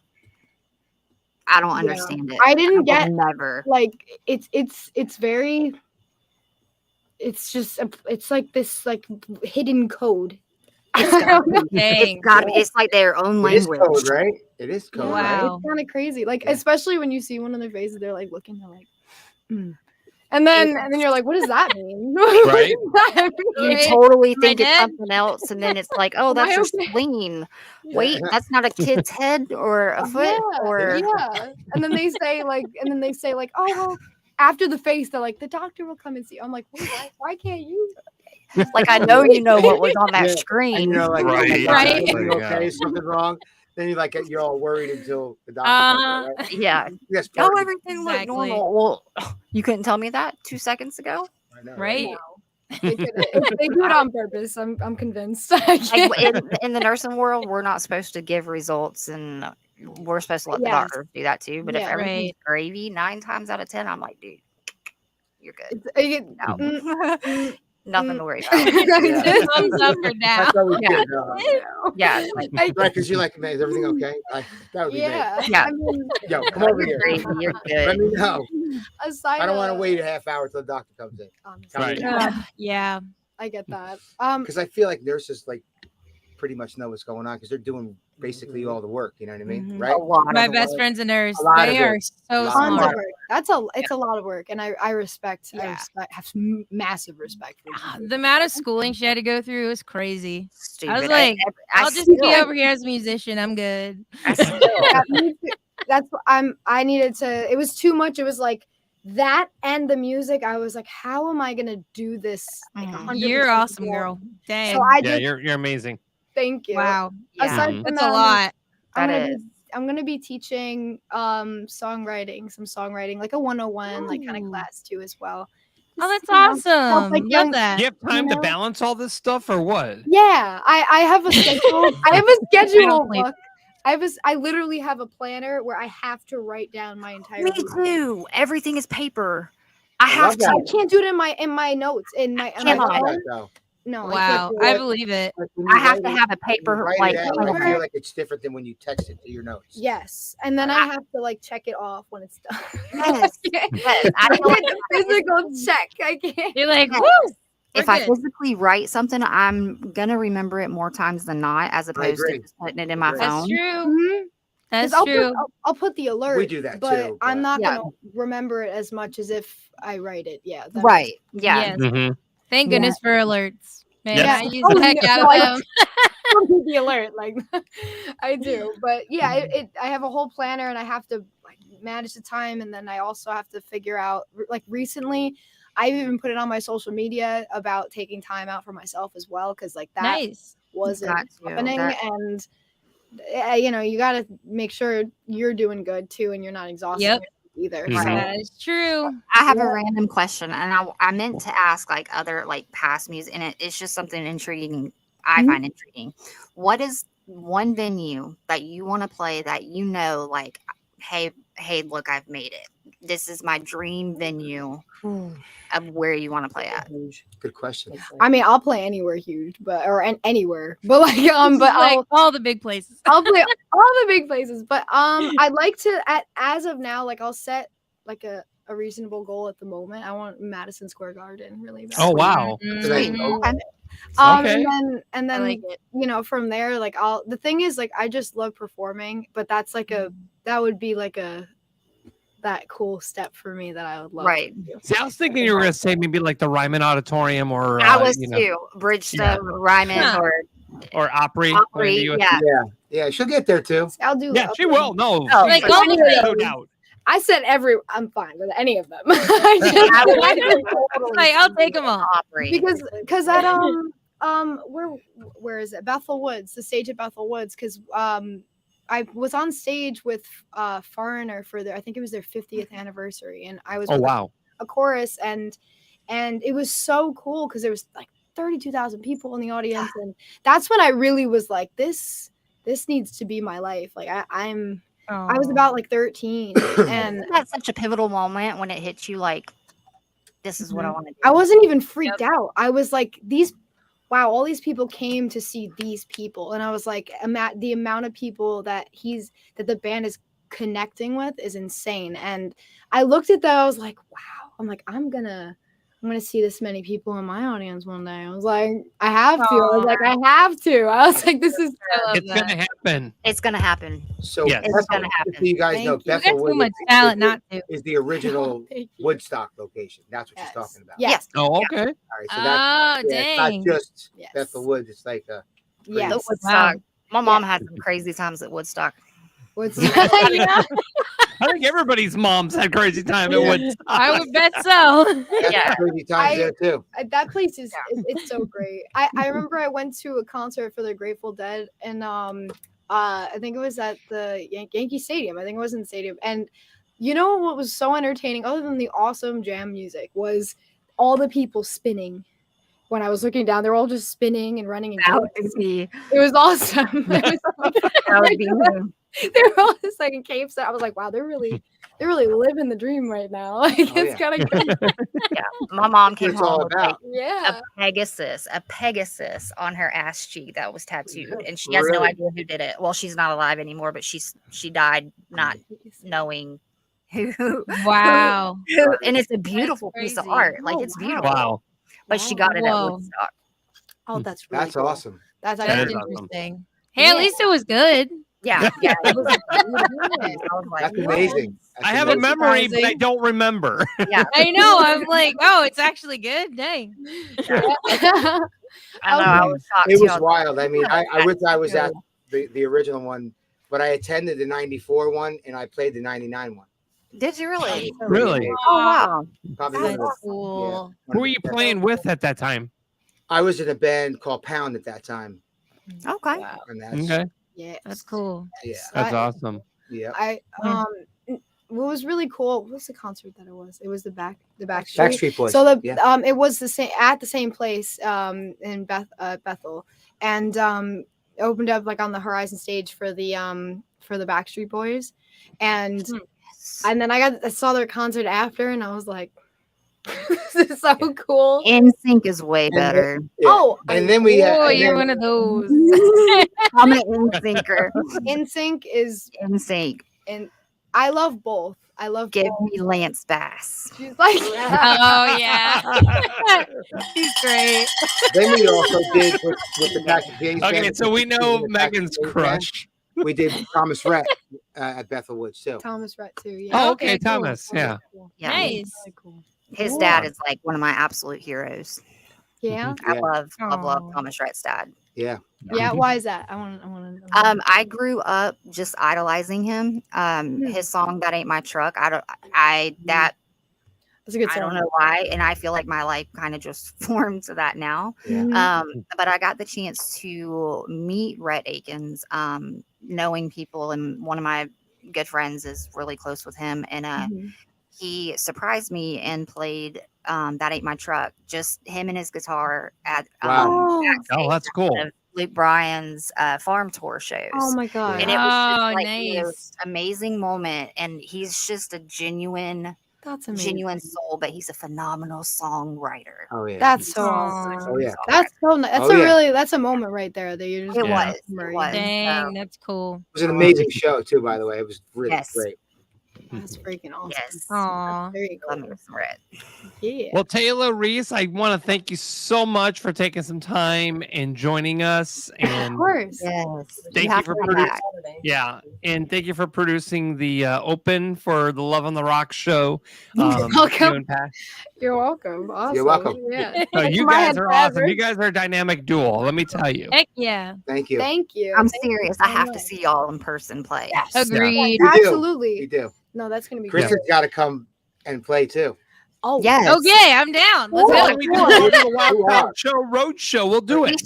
I don't understand it. I didn't will get never. like it's very. It's just it's like this like hidden code. Dang. It's gotta be. It's like their own It is language. code, right? It is code, right? Wow. It's kind of crazy. Like Yeah. especially when you see one of their faces, they're like looking, they're like, and then you're like, what does that mean? Right. You Right. totally Am I think it's dead? something else, and then it's like, oh, Am that's I your okay? spleen. Wait, that's not a kid's head or a foot or. yeah. And then they say like, oh well, after the face, they're like, the doctor will come and see. I'm like, wait, why can't you? Like, I know you know what was on that Yeah. And screen. you're like, Right. Right. okay, something wrong. Then you're like, you're all worried until the doctor comes, right? Yeah. Yes, Oh, part of it. everything looked Exactly. normal. Well, you couldn't tell me that 2 seconds ago. I know, Right? They do it on purpose. I'm convinced. Like, in the nursing world, we're not supposed to give results, and we're supposed to let the Yes. doctors do that too. But if Yeah. everything's Right. gravy, 9 times out of 10, I'm like, dude, you're good. No. Mm, Nothing to worry about. Yeah. Thumbs up or down. That's always Yeah. good. Yeah, it's like, Right, because you're like, man, is everything okay? Like, that would be yeah. Yeah. I mean, Yo, come over you're here. crazy, you're Let good. me know. aside I don't want to of- wait a half hour till the doctor comes in. honestly, Right. yeah, Yeah. I get that. Because I feel like nurses, like, pretty much know what's going on because they're doing basically all the work. You know what I mean? Mhm. Right? A lot My of best work. friend's a nurse. A lot of They it. are so A lot of Tons of smart. work. It's a lot of work, and I respect. I Yeah. have massive respect for them. The amount of schooling she had to go through was crazy. Stupid. I was like, I I'll just be still- over here as a musician. I'm good. I still- Yeah, me too. That's what I needed to. It was too much. It was like that and the music. I was like, how am I gonna do this? Like 100% You're awesome, more? girl. Dang. So I Yeah, just you're amazing. thank you. Wow. Aside Mhm. from That's a that, lot. I'm gonna be teaching songwriting, like a 101 like kind of class too as well. Oh, that's Just, help, awesome. like, Love young- that. Do you have time You to know? balance all this stuff or what? Yeah, I have a schedule. I have a schedule sleep. book. I literally have a planner where I have to write down my entire Me week. too. Everything is paper. I have love to. that. I can't do it in my notes in my Can't my I? phone. No, Wow. I I can't do it. believe it. Like, when you I have write to it- have a when you paper write like it out, I paper. feel like it's different than when you text it to your notes. Yes, and then I have to like check it off when it's done. Yes. Yes. I I feel like can't physical check. I can't. You're like, Yes. woo. if We're I good. physically write something, I'm gonna remember it more times than not, as opposed to agree. just putting it in my Agree. That's phone. true. Mhm. That's 'Cause true. I'll put the alert. do that but too, I'm but- not Yeah. gonna remember it as much as if I write it. Yeah. that Right. Yeah. Yes. Mhm. Thank Yeah. goodness for alerts. Man, Yes. I use Oh, the heck yeah. out No, of I- them. Don't do the alert like I do, but yeah, I have a whole planner and I have to like manage the time, and then I also have to figure out like recently I've even put it on my social media about taking time out for myself as well, because like that Nice. wasn't Got to. happening, That- and you know, you got to make sure you're doing good too and you're not exhausted Yep. either. Mhm. So, That is true. I have a random question, and I meant to ask like other like past music, and it's just something intriguing. I Mhm. find intriguing. What is one venue that you want to play that you know, like, hey, look, I've made it. This is my dream venue of where you want to play at. Good question. I mean, I'll play anywhere huge, but anywhere, but like but Like all the big places. I'll play all the big places, but I'd like to as of now, like I'll set like a reasonable goal at the moment. I want Madison Square Garden really bad. Oh wow. Mhm. Okay. Okay. And then I like it. you know, from there, like the thing is, like, I just love performing, but that's like that would be like that cool step for me that I would love. Right. To do. See, I was thinking you were gonna say maybe like the Ryman Auditorium or I was you know, too. Bridgestone, Yeah. Ryman, Huh. or Opry. Opry. You- Yeah. Yeah, she'll get there too. I'll do. Yeah, she will. No, Oh, Like she's- all the no things. doubt. I said I'm fine with any of them. I would totally Like, I'll see take you 'em in all. Opry. because at where is it? Bethel Woods, the stage at Bethel Woods, because I was on stage with Foreigner for I think it was their 50th anniversary, and I was Oh with wow. a chorus, and it was so cool because there was like 32,000 people in the audience, and that's when I really was like, this needs to be my life. Like I was about like 13, and Isn't that such a pivotal moment when it hits you like, this is what I want to do? I wasn't even freaked out. I was like, wow, all these people came to see these people, and I was like, the amount of people that the band is connecting with is insane. And I looked at that, I was like, wow. I'm like, I'm gonna see this many people in my audience one day. I was like, I have to. I was like, I have to. I was like, this is. I love It's that. gonna happen. It's gonna happen. So Yes. It's gonna happen. so you guys Thank know, you. You got Bethel too Woods much talent not to. is the original Thank you. Woodstock location. That's what Yes. she's talking about. Yes. Oh, okay. All right. So Oh, that's it's dang. not just Yes. Bethel Woods. It's like a Yes. The Woodstock. My mom had some crazy times at Woodstock. What's I think everybody's moms had crazy time at Yeah. Woodstock. I would bet so. that's Yeah. crazy times I- there too. that place is it's so great. I remember I went to a concert for the Grateful Dead, and I think it was at the Yankee Stadium. I think it was in the stadium. And you know what was so entertaining, other than the awesome jam music, was all the people spinning. When I was looking down, they were all just spinning and running. And That would dancing. be, It was awesome. It was that would be me. they were all just like in capes. I was like, wow, they're really living the dream right now. Like it's yeah. kind of good. My mom came That's what it's all home with like about. Yeah. a Pegasus on her ass cheek that was tattooed, and she has no Really? idea who did it. Well, she's not alive anymore, but she died not knowing who. Wow. And it's a beautiful piece of crazy. art. Like Oh, it's wow. beautiful. Wow. But she got it at Whoa. Woodstock. Oh, that's really That's cool. awesome. That's That's actually interesting. Hey, at least it was good. Yeah. It was I was like, That's what? amazing. That's I have a amazing. memory, but I don't remember. Yeah. I know. I'm like, oh, it's actually good. Dang. I know. I was shocked It too. was I was wild. I mean, I wish I was too. at the original one, but I attended the 94 one and I played the 99 one. Did you really? Really? Oh wow. Probably That's one of the- cool. yeah, one Who of were you the best. playing with at that time? I was in a band called Pound at that time. Okay. And that's, Okay, Yeah. That's cool. yeah. that's awesome. Yeah. What was really cool, what was the concert that it was? It was the Backstreet. Backstreet Boys. So yeah. it was the same at the same place in Bethel, and opened up like on the Horizon stage for the Backstreet Boys, and then I saw their concert after, and I was like, this is so cool. NSYNC is way better. Yeah. Oh, and then we Oh, and you're then- one of those. I'm an NSYNCer. NSYNC is, NSYNC. and I love both. I love Give both. me Lance Bass. She's like, Oh yeah. He's great. Then we also did with the Patrick James Okay, band, so we know the Patrick Megan's James crush. band. We did Thomas Rhett at Bethel Woods too. Thomas Rhett too. Yeah. Oh, okay, cool. Thomas. Yeah. Yeah. Nice. Really cool. His dad is like one of my absolute heroes. Yeah. I Yeah. love Aw. Thomas Rhett's dad. Yeah. Yeah. Why is that? I want to. I grew up just idolizing him. His song "That Ain't My Truck." That's a good song. I don't know why, and I feel like my life kind of just formed to that now. Yeah. But I got the chance to meet Rhett Akins, knowing people, and one of my good friends is really close with him, and he surprised me and played "That Ain't My Truck." Just him and his guitar at Wow. Oh, that's cool. of Luke Bryan's farm tour shows. Oh my god. And it was just Oh, like the nice. most amazing moment. And he's just a genuine That's amazing. soul, but he's a phenomenal songwriter. Oh yeah. That's so Aw. awesome. Oh yeah. That's so nice. That's Oh, yeah. That's a moment right there that you're just. It Yeah. was. It was. Dang, that's cool. It was an amazing show too, by the way. It was really Yes. great. That's freaking awesome. Yes. Aw. That's very Love cool. me some Rhett. Yeah. Well, Tayla Reese, I want to thank you so much for taking some time and joining us. Of And course. Yes. thank you have for to come producing. back. Yeah, and thank you for producing the open for the Love on the Rock show. welcome. you and Pat. You're welcome. Awesome. You're welcome. Yeah. Oh, you My guys head are awesome. forever. You guys are a dynamic duo. Let me tell you. Heck yeah. Thank you. Thank you. I'm Thank you serious. so I have to much. see y'all in person play. Agreed. You do. Absolutely. You do. No, that's gonna be Chris great. has got to come and play too. Oh Yes. Okay, I'm down. Let's Why go. don't we do the Wild Child Show Road Show? We'll do We it.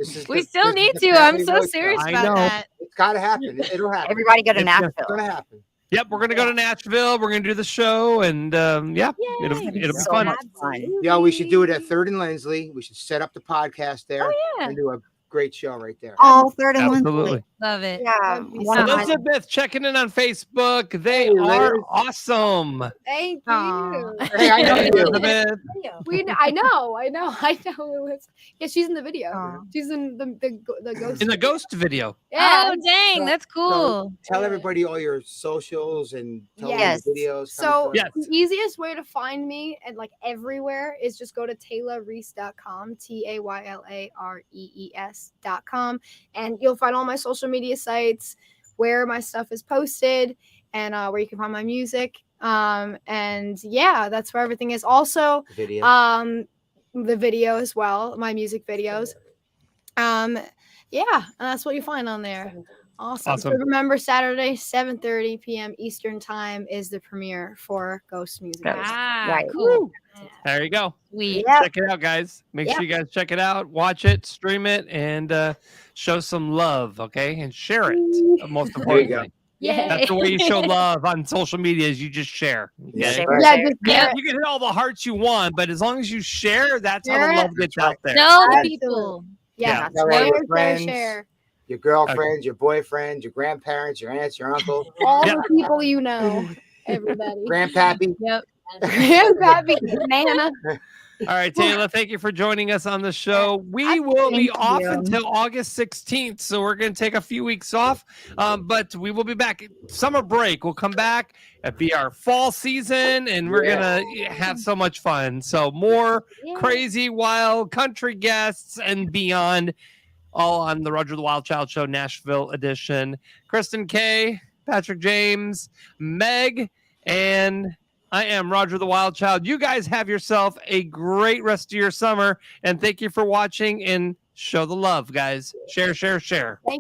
should. We still need to. I'm so serious I about know. that. It's got to happen. It'll happen. Everybody go to It's Nashville. It's going to happen. Yep, we're gonna go to Nashville. We're gonna do the show, and yeah, it'll be So fun. much fun. Yeah, we should do it at 3rd and Lindsley. We should set up the podcast there Oh, yeah. and do a great show right there. All third and Absolutely. Lindsay. Love it. Yeah. One of my Elizabeth checking in on Facebook. They Hey, are Liz. awesome. Thank Aw. you. Hey, I know Hey, you. Elizabeth. I know. Yeah, she's in the video. Aw. She's in the ghost. In the ghost video. Yeah. Oh, dang. That's cool. Tell everybody all your socials and tell Yes. them the videos. So Yes. the easiest way to find me and like everywhere is just go to TaylaReese.com, TaylaRees.com, and you'll find all my social media sites where my stuff is posted and where you can find my music. And yeah, that's where everything is. Also, video. the video as well, my music videos. Yeah, and that's what you find on there. Awesome. So Awesome. remember, Saturday, 7:30 p.m. Eastern time is the premiere for Ghost Music. Yes. Fest. Ah, Right. cool. There you go. Sweet. Yeah. Check it out, guys. Make Yeah. sure you guys check it out, watch it, stream it, and show some love, okay? And share it. Most There you go. importantly. Yay. That's the way you show love on social media is you just share. Yeah, Okay? right. Yeah, just Yep. You can hit all the hearts you want, but as long as you share, that's how Share the it. love gets out there. Tell the Absolutely. people. yeah. Tell all your Share, friends, share. your girlfriends, your boyfriends, your grandparents, your aunts, your uncle, All Yeah. the people you know, everybody. grandpappy. Yep. Grandpappy, Nana. All right, Taylor, thank you for joining us on the show. We will be Thank off you. until August 16th, so we're going to take a few weeks off, but we will be back. Summer break, we'll come back. It'll be our fall season, and we're going to have so much fun. So more crazy, wild country guests and beyond. all on the Roger the Wild Child Show Nashville edition. Kristen K, Patrick James, Meg, and I am Roger the Wild Child. You guys have yourself a great rest of your summer, and thank you for watching, and show the love, guys. Share, share, share. Thank